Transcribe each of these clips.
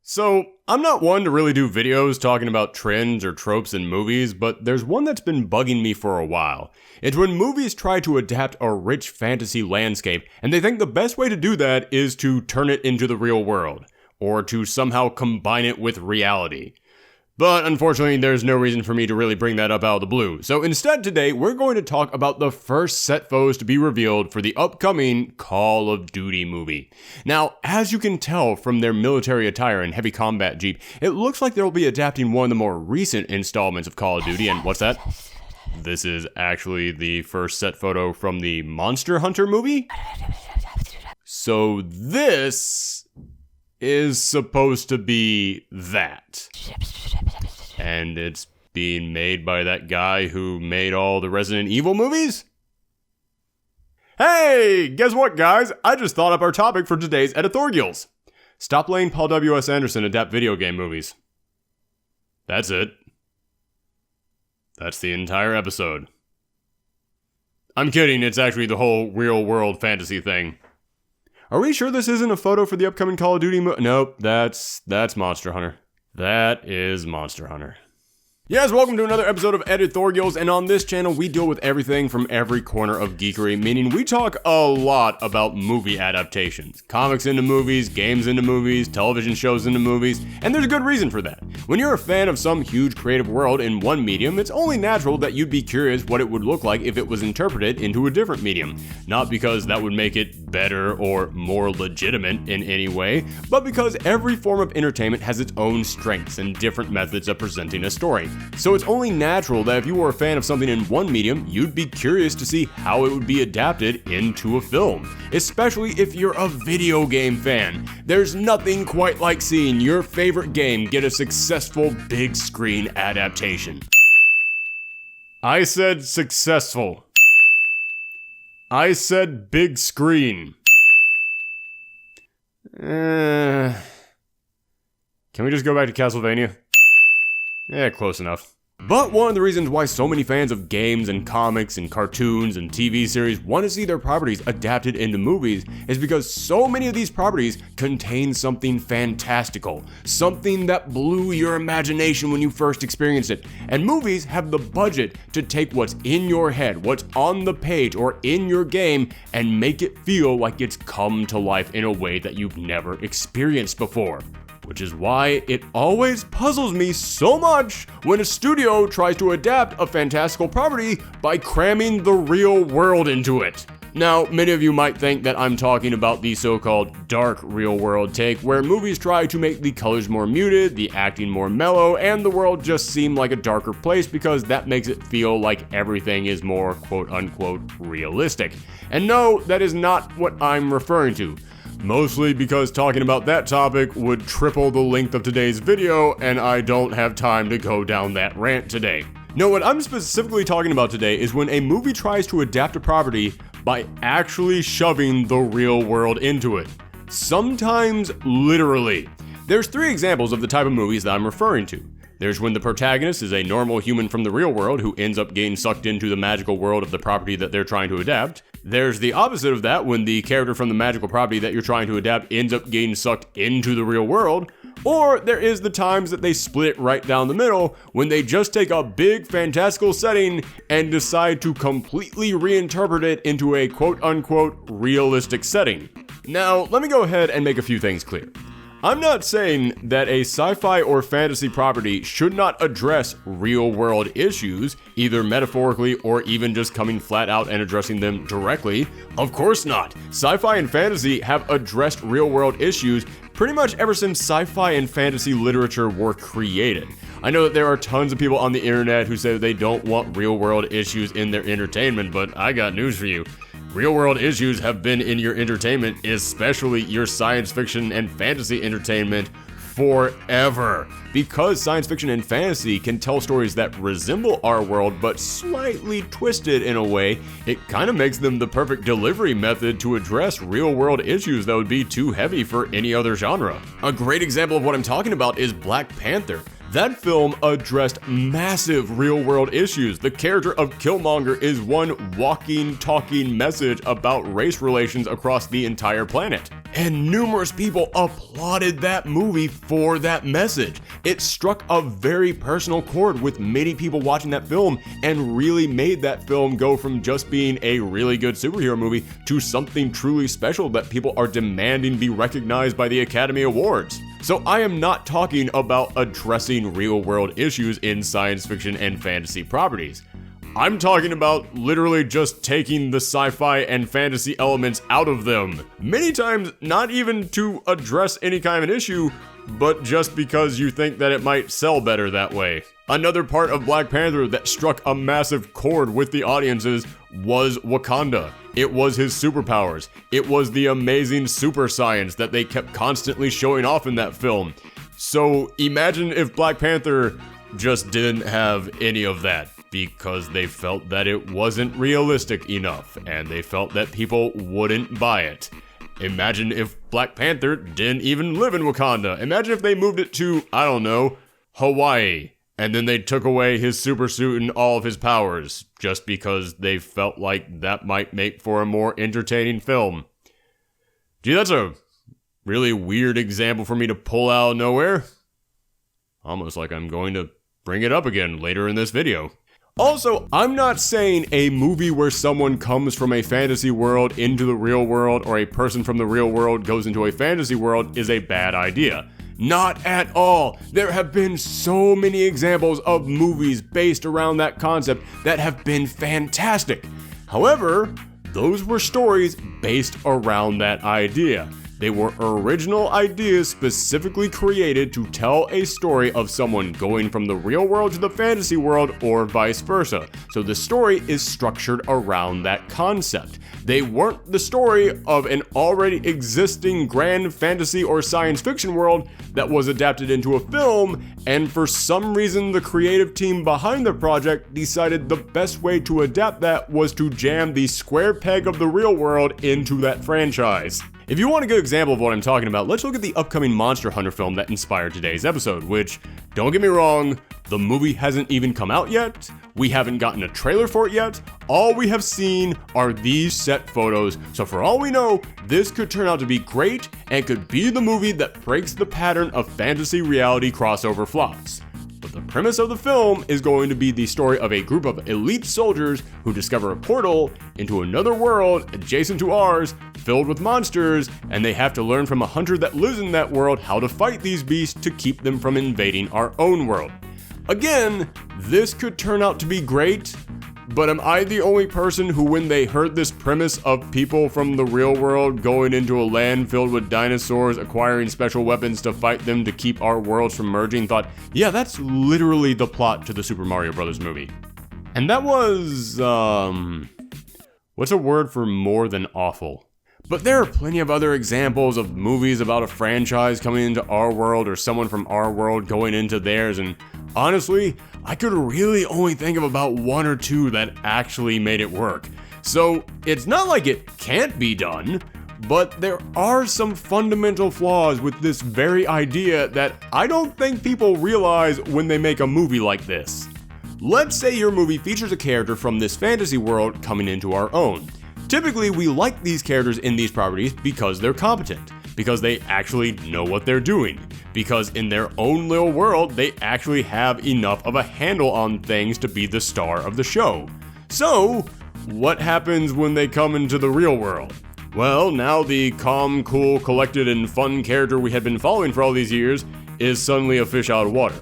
So, I'm not one to really do videos talking about trends or tropes in movies, but there's one that's been bugging me for a while. It's when movies try to adapt a rich fantasy landscape, and they think the best way to do that is to turn it into the real world, or to somehow combine it with reality. But unfortunately, there's no reason for me to really bring that up out of the blue. So instead today, we're going to talk about the first set photos to be revealed for the upcoming Call of Duty movie. Now, as you can tell from their military attire and heavy combat jeep, it looks like they'll be adapting one of the more recent installments of Call of Duty, and what's that? This is actually the first set photo from the Monster Hunter movie? So this is supposed to be that. And it's being made by that guy who made all the Resident Evil movies? Hey, guess what, guys? I just thought up our topic for today's ediTHORGIals. Stop letting Paul W.S. Anderson adapt video game movies. That's it. That's the entire episode. I'm kidding, it's actually the whole real-world fantasy thing. Are we sure this isn't a photo for the upcoming Call of Duty Nope, that's Monster Hunter. That is Monster Hunter. Yes, welcome to another episode of ediTHORGIals, and on this channel we deal with everything from every corner of geekery, meaning we talk a lot about movie adaptations. Comics into movies, games into movies, television shows into movies, and there's a good reason for that. When you're a fan of some huge creative world in one medium, it's only natural that you'd be curious what it would look like if it was interpreted into a different medium. Not because that would make it better or more legitimate in any way, but because every form of entertainment has its own strengths and different methods of presenting a story. So it's only natural that if you were a fan of something in one medium, you'd be curious to see how it would be adapted into a film. Especially if you're a video game fan. There's nothing quite like seeing your favorite game get a successful big screen adaptation. I said successful. I said big screen. Can we just go back to Castlevania? Yeah, close enough. But one of the reasons why so many fans of games and comics and cartoons and TV series want to see their properties adapted into movies is because so many of these properties contain something fantastical, something that blew your imagination when you first experienced it. And movies have the budget to take what's in your head, what's on the page or in your game, and make it feel like it's come to life in a way that you've never experienced before. Which is why it always puzzles me so much when a studio tries to adapt a fantastical property by cramming the real world into it. Now, many of you might think that I'm talking about the so-called dark real-world take, where movies try to make the colors more muted, the acting more mellow, and the world just seem like a darker place because that makes it feel like everything is more quote-unquote realistic. And no, that is not what I'm referring to. Mostly because talking about that topic would triple the length of today's video, and I don't have time to go down that rant today. No, what I'm specifically talking about today is when a movie tries to adapt a property by actually shoving the real world into it. Sometimes literally. There's three examples of the type of movies that I'm referring to. There's when the protagonist is a normal human from the real world who ends up getting sucked into the magical world of the property that they're trying to adapt. There's the opposite of that, when the character from the magical property that you're trying to adapt ends up getting sucked into the real world. Or there is the times that they split it right down the middle, when they just take a big fantastical setting and decide to completely reinterpret it into a quote-unquote realistic setting. Now, let me go ahead and make a few things clear. I'm not saying that a sci-fi or fantasy property should not address real-world issues, either metaphorically or even just coming flat out and addressing them directly. Of course not. Sci-fi and fantasy have addressed real-world issues pretty much ever since sci-fi and fantasy literature were created. I know that there are tons of people on the internet who say that they don't want real-world issues in their entertainment, but I got news for you. Real-world issues have been in your entertainment, especially your science fiction and fantasy entertainment, forever. Because science fiction and fantasy can tell stories that resemble our world but slightly twisted in a way, it kind of makes them the perfect delivery method to address real-world issues that would be too heavy for any other genre. A great example of what I'm talking about is Black Panther. That film addressed massive real-world issues. The character of Killmonger is one walking, talking message about race relations across the entire planet. And numerous people applauded that movie for that message. It struck a very personal chord with many people watching that film and really made that film go from just being a really good superhero movie to something truly special that people are demanding be recognized by the Academy Awards. So I am not talking about addressing real-world issues in science fiction and fantasy properties. I'm talking about literally just taking the sci-fi and fantasy elements out of them. Many times, not even to address any kind of an issue, but just because you think that it might sell better that way. Another part of Black Panther that struck a massive chord with the audiences was Wakanda. It was his superpowers. It was the amazing super science that they kept constantly showing off in that film. So imagine if Black Panther just didn't have any of that, because they felt that it wasn't realistic enough, and they felt that people wouldn't buy it. Imagine if Black Panther didn't even live in Wakanda. Imagine if they moved it to, I don't know, Hawaii, and then they took away his super suit and all of his powers, just because they felt like that might make for a more entertaining film. Gee, that's a really weird example for me to pull out of nowhere. Almost like I'm going to bring it up again later in this video. Also, I'm not saying a movie where someone comes from a fantasy world into the real world, or a person from the real world goes into a fantasy world, is a bad idea. Not at all. There have been so many examples of movies based around that concept that have been fantastic. However, those were stories based around that idea. They were original ideas specifically created to tell a story of someone going from the real world to the fantasy world, or vice versa. So the story is structured around that concept. They weren't the story of an already existing grand fantasy or science fiction world that was adapted into a film, and for some reason the creative team behind the project decided the best way to adapt that was to jam the square peg of the real world into that franchise. If you want a good example of what I'm talking about, let's look at the upcoming Monster Hunter film that inspired today's episode, which, don't get me wrong, the movie hasn't even come out yet. We haven't gotten a trailer for it yet. All we have seen are these set photos, so for all we know, this could turn out to be great and could be the movie that breaks the pattern of fantasy reality crossover flops. But the premise of the film is going to be the story of a group of elite soldiers who discover a portal into another world adjacent to ours, filled with monsters, and they have to learn from a hunter that lives in that world how to fight these beasts to keep them from invading our own world. Again, this could turn out to be great, but am I the only person who, when they heard this premise of people from the real world going into a land filled with dinosaurs, acquiring special weapons to fight them to keep our worlds from merging, thought, yeah, that's literally the plot to the Super Mario Bros. Movie. And that was, what's a word for more than awful? But there are plenty of other examples of movies about a franchise coming into our world, or someone from our world going into theirs, and honestly, I could really only think of about one or two that actually made it work. So it's not like it can't be done, but there are some fundamental flaws with this very idea that I don't think people realize when they make a movie like this. Let's say your movie features a character from this fantasy world coming into our own. Typically, we like these characters in these properties because they're competent, because they actually know what they're doing, because in their own little world, they actually have enough of a handle on things to be the star of the show. So, what happens when they come into the real world? Well, now the calm, cool, collected, and fun character we had been following for all these years is suddenly a fish out of water.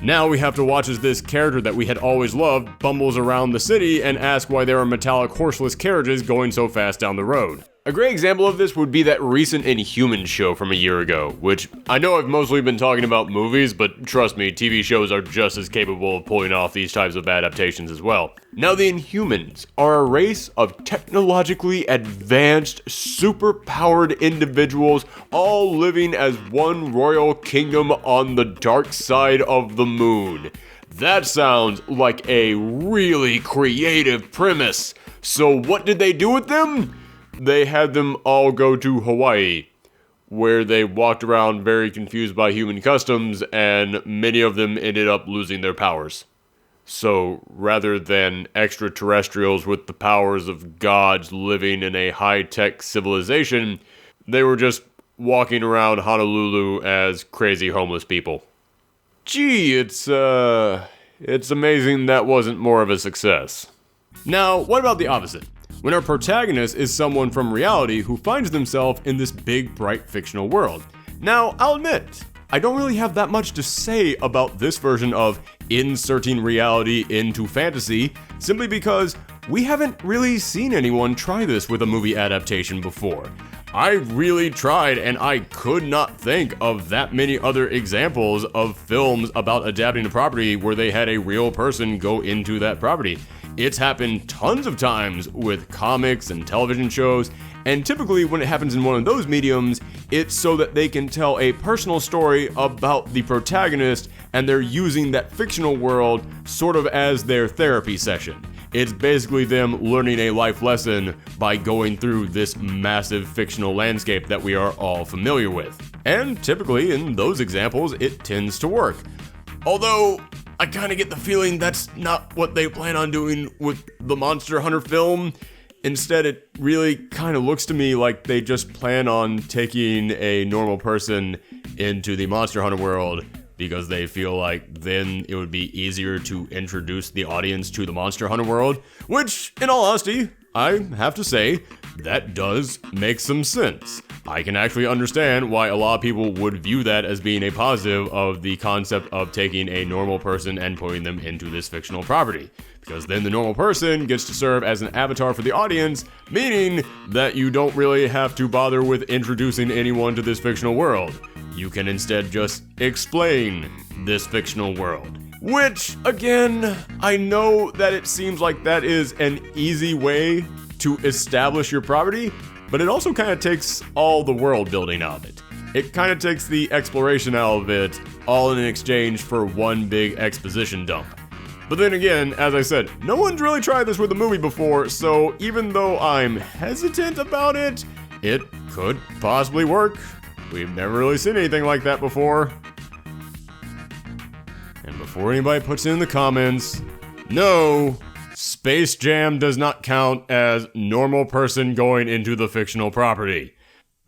Now we have to watch as this character that we had always loved bumbles around the city and ask why there are metallic horseless carriages going so fast down the road. A great example of this would be that recent Inhumans show from a year ago, which I know I've mostly been talking about movies, but trust me, TV shows are just as capable of pulling off these types of adaptations as well. Now, the Inhumans are a race of technologically advanced, super-powered individuals, all living as one royal kingdom on the dark side of the moon. That sounds like a really creative premise. So what did they do with them? They had them all go to Hawaii, where they walked around very confused by human customs, and many of them ended up losing their powers. So, rather than extraterrestrials with the powers of gods living in a high-tech civilization, they were just walking around Honolulu as crazy homeless people. Gee, it's amazing that wasn't more of a success. Now, what about the opposite? When our protagonist is someone from reality who finds themselves in this big, bright, fictional world. Now, I'll admit, I don't really have that much to say about this version of inserting reality into fantasy, simply because we haven't really seen anyone try this with a movie adaptation before. I really tried, and I could not think of that many other examples of films about adapting a property where they had a real person go into that property. It's happened tons of times with comics and television shows, and typically when it happens in one of those mediums, it's so that they can tell a personal story about the protagonist, and they're using that fictional world sort of as their therapy session. It's basically them learning a life lesson by going through this massive fictional landscape that we are all familiar with. And typically in those examples, it tends to work. Although, I kind of get the feeling that's not what they plan on doing with the Monster Hunter film. Instead, it really kind of looks to me like they just plan on taking a normal person into the Monster Hunter world because they feel like then it would be easier to introduce the audience to the Monster Hunter world, which, in all honesty, I have to say, that does make some sense. I can actually understand why a lot of people would view that as being a positive of the concept of taking a normal person and putting them into this fictional property. Because then the normal person gets to serve as an avatar for the audience, meaning that you don't really have to bother with introducing anyone to this fictional world. You can instead just explain this fictional world. Which, again, I know that it seems like that is an easy way to establish your property, but it also kind of takes all the world building out of it. It kind of takes the exploration out of it, all in exchange for one big exposition dump. But then again, as I said, no one's really tried this with a movie before, so even though I'm hesitant about it, it could possibly work. We've never really seen anything like that before. And before anybody puts it in the comments, no, Space Jam does not count as normal person going into the fictional property.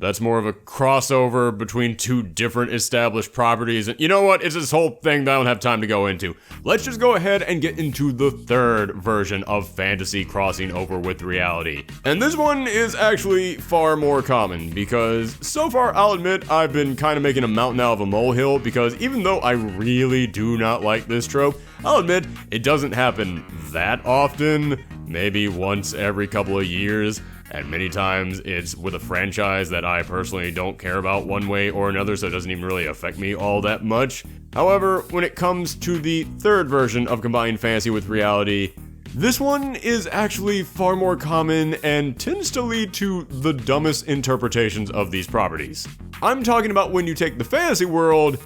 That's more of a crossover between two different established properties. And you know what? It's this whole thing that I don't have time to go into. Let's just go ahead and get into the third version of fantasy crossing over with reality. And this one is actually far more common because so far, I'll admit, I've been kind of making a mountain out of a molehill because even though I really do not like this trope, I'll admit it doesn't happen that often, maybe once every couple of years. And many times it's with a franchise that I personally don't care about one way or another, so it doesn't even really affect me all that much. However, when it comes to the third version of combining fantasy with reality, this one is actually far more common and tends to lead to the dumbest interpretations of these properties. I'm talking about when you take the fantasy world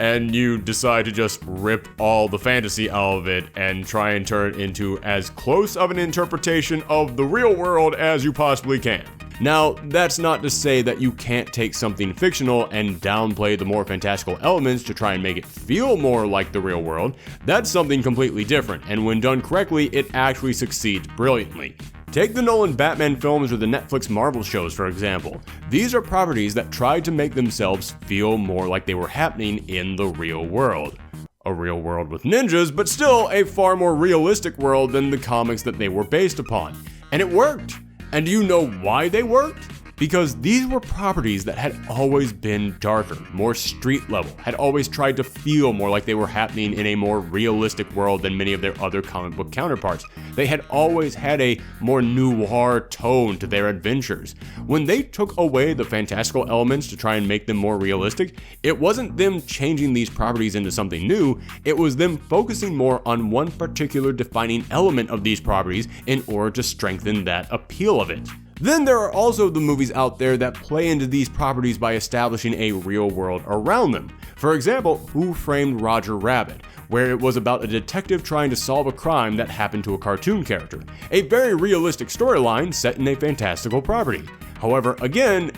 and you decide to just rip all the fantasy out of it and try and turn it into as close of an interpretation of the real world as you possibly can. Now, that's not to say that you can't take something fictional and downplay the more fantastical elements to try and make it feel more like the real world. That's something completely different, and when done correctly, it actually succeeds brilliantly. Take the Nolan Batman films or the Netflix Marvel shows, for example. These are properties that tried to make themselves feel more like they were happening in the real world. A real world with ninjas, but still a far more realistic world than the comics that they were based upon. And it worked. And do you know why they worked? Because these were properties that had always been darker, more street level, had always tried to feel more like they were happening in a more realistic world than many of their other comic book counterparts. They had always had a more noir tone to their adventures. When they took away the fantastical elements to try and make them more realistic, it wasn't them changing these properties into something new, it was them focusing more on one particular defining element of these properties in order to strengthen that appeal of it. Then there are also the movies out there that play into these properties by establishing a real world around them. For example, Who Framed Roger Rabbit, where it was about a detective trying to solve a crime that happened to a cartoon character. A very realistic storyline set in a fantastical property. However, again,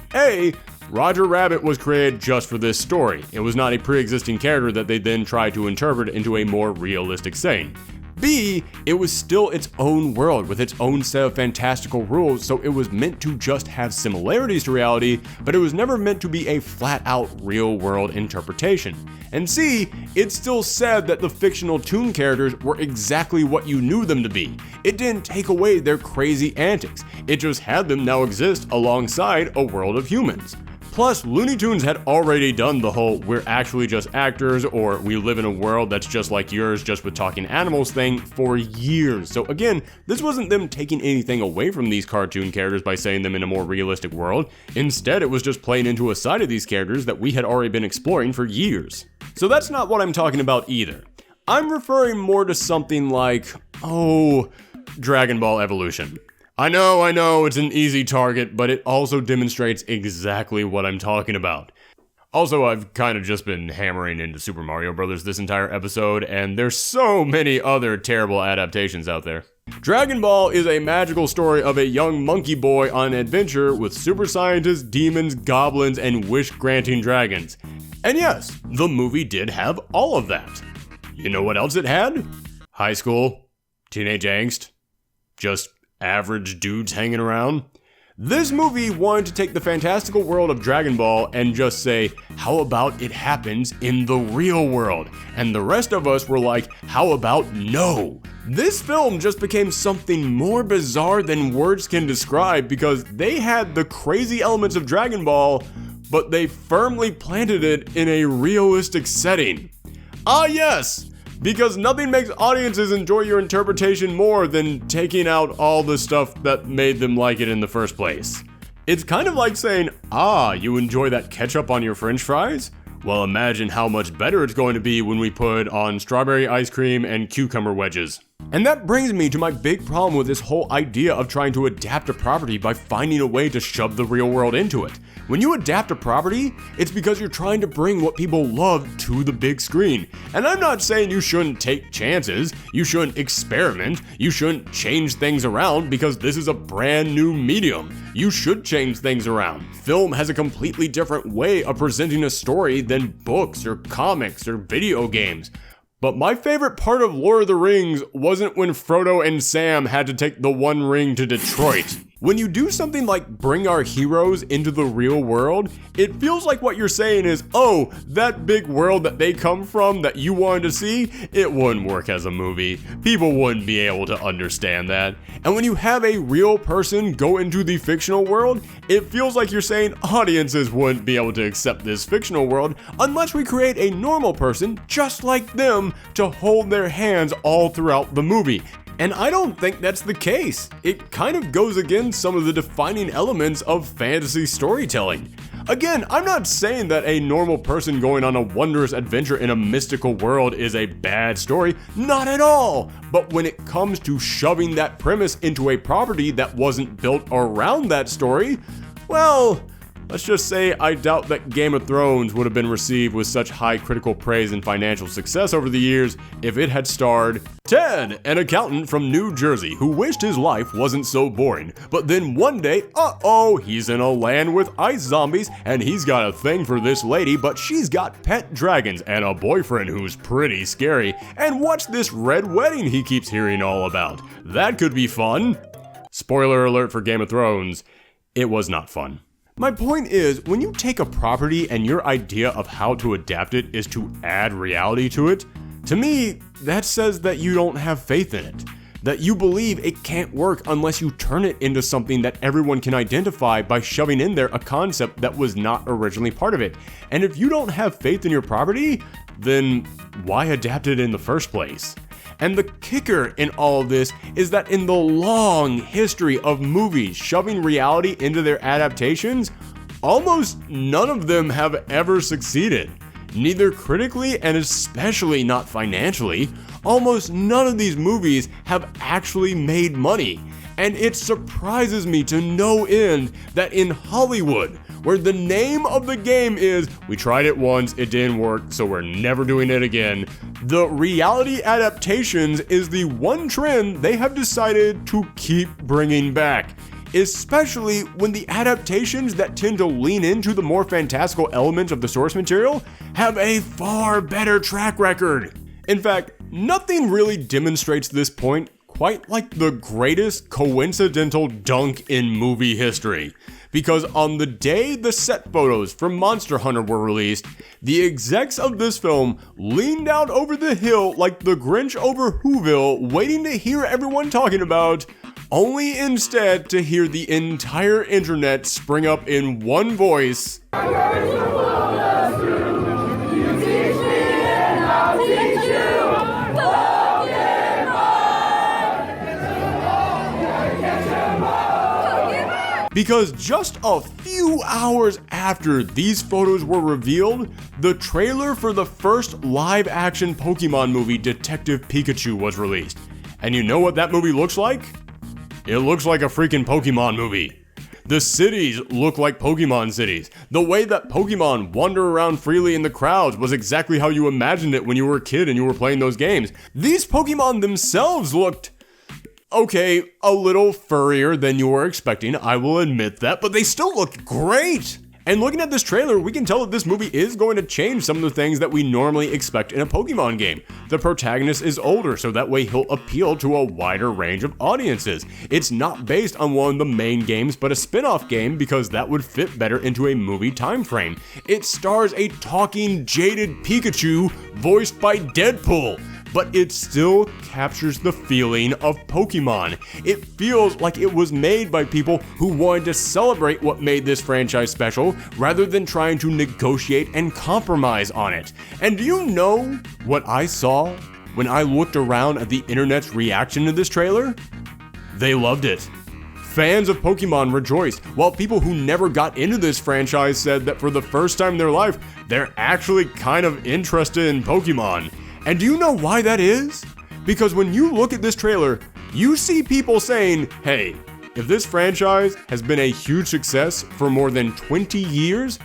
Roger Rabbit was created just for this story. It was not a pre-existing character that they then tried to interpret into a more realistic setting. B, it was still its own world with its own set of fantastical rules, so it was meant to just have similarities to reality, but it was never meant to be a flat-out real-world interpretation. And C, it still said that the fictional toon characters were exactly what you knew them to be. It didn't take away their crazy antics, it just had them now exist alongside a world of humans. Plus, Looney Tunes had already done the whole "we're actually just actors" or "we live in a world that's just like yours, just with talking animals" thing for years. So again, this wasn't them taking anything away from these cartoon characters by saying them in a more realistic world. Instead, it was just playing into a side of these characters that we had already been exploring for years. So that's not what I'm talking about either. I'm referring more to something like, Dragon Ball Evolution. I know, it's an easy target, but it also demonstrates exactly what I'm talking about. Also, I've kind of just been hammering into Super Mario Bros. This entire episode, and there's so many other terrible adaptations out there. Dragon Ball is a magical story of a young monkey boy on an adventure with super scientists, demons, goblins, and wish-granting dragons. And yes, the movie did have all of that. You know what else it had? High school, teenage angst, just average dudes hanging around. This movie wanted to take the fantastical world of Dragon Ball and just say, how about it happens in the real world? And the rest of us were like, how about no? This film just became something more bizarre than words can describe because they had the crazy elements of Dragon Ball, but they firmly planted it in a realistic setting. Ah yes! Because nothing makes audiences enjoy your interpretation more than taking out all the stuff that made them like it in the first place. It's kind of like saying, you enjoy that ketchup on your french fries? Well, imagine how much better it's going to be when we put on strawberry ice cream and cucumber wedges. And that brings me to my big problem with this whole idea of trying to adapt a property by finding a way to shove the real world into it. When you adapt a property, it's because you're trying to bring what people love to the big screen. And I'm not saying you shouldn't take chances, you shouldn't experiment, you shouldn't change things around because this is a brand new medium. You should change things around. Film has a completely different way of presenting a story than books or comics or video games. But my favorite part of Lord of the Rings wasn't when Frodo and Sam had to take the One Ring to Detroit. When you do something like bring our heroes into the real world, it feels like what you're saying is, that big world that they come from that you wanted to see, it wouldn't work as a movie. People wouldn't be able to understand that. And when you have a real person go into the fictional world, it feels like you're saying audiences wouldn't be able to accept this fictional world unless we create a normal person just like them to hold their hands all throughout the movie. And I don't think that's the case. It kind of goes against some of the defining elements of fantasy storytelling. Again, I'm not saying that a normal person going on a wondrous adventure in a mystical world is a bad story, not at all. But when it comes to shoving that premise into a property that wasn't built around that story, well, let's just say I doubt that Game of Thrones would have been received with such high critical praise and financial success over the years if it had starred Ted, an accountant from New Jersey who wished his life wasn't so boring. But then one day, he's in a land with ice zombies and he's got a thing for this lady, but she's got pet dragons and a boyfriend who's pretty scary. And what's this red wedding he keeps hearing all about? That could be fun. Spoiler alert for Game of Thrones, it was not fun. My point is, when you take a property and your idea of how to adapt it is to add reality to it, to me, that says that you don't have faith in it. That you believe it can't work unless you turn it into something that everyone can identify by shoving in there a concept that was not originally part of it. And if you don't have faith in your property, then why adapt it in the first place? And the kicker in all of this is that in the long history of movies shoving reality into their adaptations, almost none of them have ever succeeded. Neither critically and especially not financially. Almost none of these movies have actually made money. And it surprises me to no end that in Hollywood, where the name of the game is, we tried it once, it didn't work, so we're never doing it again, the reality adaptations is the one trend they have decided to keep bringing back. Especially when the adaptations that tend to lean into the more fantastical elements of the source material have a far better track record. In fact, Nothing really demonstrates this point quite like the greatest coincidental dunk in movie history. Because on the day the set photos from Monster Hunter were released, the execs of this film leaned out over the hill like the Grinch over Whoville, waiting to hear everyone talking about, only instead to hear the entire internet spring up in one voice. Because just a few hours after these photos were revealed, the trailer for the first live-action Pokemon movie, Detective Pikachu, was released. And you know what that movie looks like? It looks like a freaking Pokemon movie. The cities look like Pokemon cities. The way that Pokemon wander around freely in the crowds was exactly how you imagined it when you were a kid and you were playing those games. These Pokemon themselves looked, okay, a little furrier than you were expecting, I will admit that, but they still look great! And looking at this trailer, we can tell that this movie is going to change some of the things that we normally expect in a Pokemon game. The protagonist is older, so that way he'll appeal to a wider range of audiences. It's not based on one of the main games, but a spin-off game, because that would fit better into a movie time frame. It stars a talking, jaded Pikachu voiced by Deadpool, but it still captures the feeling of Pokemon. It feels like it was made by people who wanted to celebrate what made this franchise special, rather than trying to negotiate and compromise on it. And do you know what I saw when I looked around at the internet's reaction to this trailer? They loved it. Fans of Pokemon rejoiced, while people who never got into this franchise said that for the first time in their life, they're actually kind of interested in Pokemon. And do you know why that is? Because when you look at this trailer, you see people saying, hey, if this franchise has been a huge success for more than 20 years,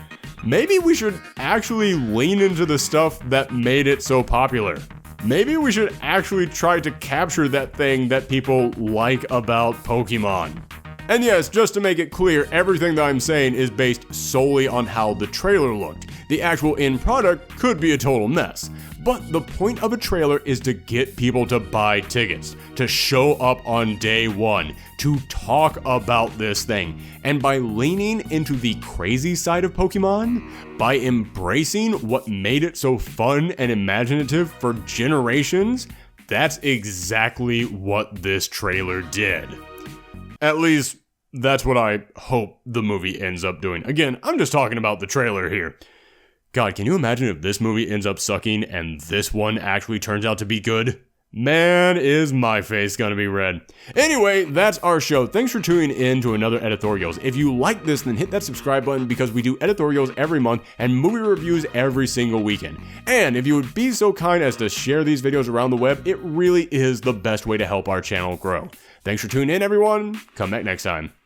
maybe we should actually lean into the stuff that made it so popular. Maybe we should actually try to capture that thing that people like about Pokemon. And yes, just to make it clear, everything that I'm saying is based solely on how the trailer looked. The actual end product could be a total mess. But the point of a trailer is to get people to buy tickets, to show up on day one, to talk about this thing. And by leaning into the crazy side of Pokemon, by embracing what made it so fun and imaginative for generations, that's exactly what this trailer did. At least, that's what I hope the movie ends up doing. Again, I'm just talking about the trailer here. God, can you imagine if this movie ends up sucking and this one actually turns out to be good? Man, is my face gonna be red. Anyway, that's our show. Thanks for tuning in to another ediTHORGIals. If you like this, then hit that subscribe button, because we do ediTHORGIals every month and movie reviews every single weekend. And if you would be so kind as to share these videos around the web, it really is the best way to help our channel grow. Thanks for tuning in, everyone. Come back next time.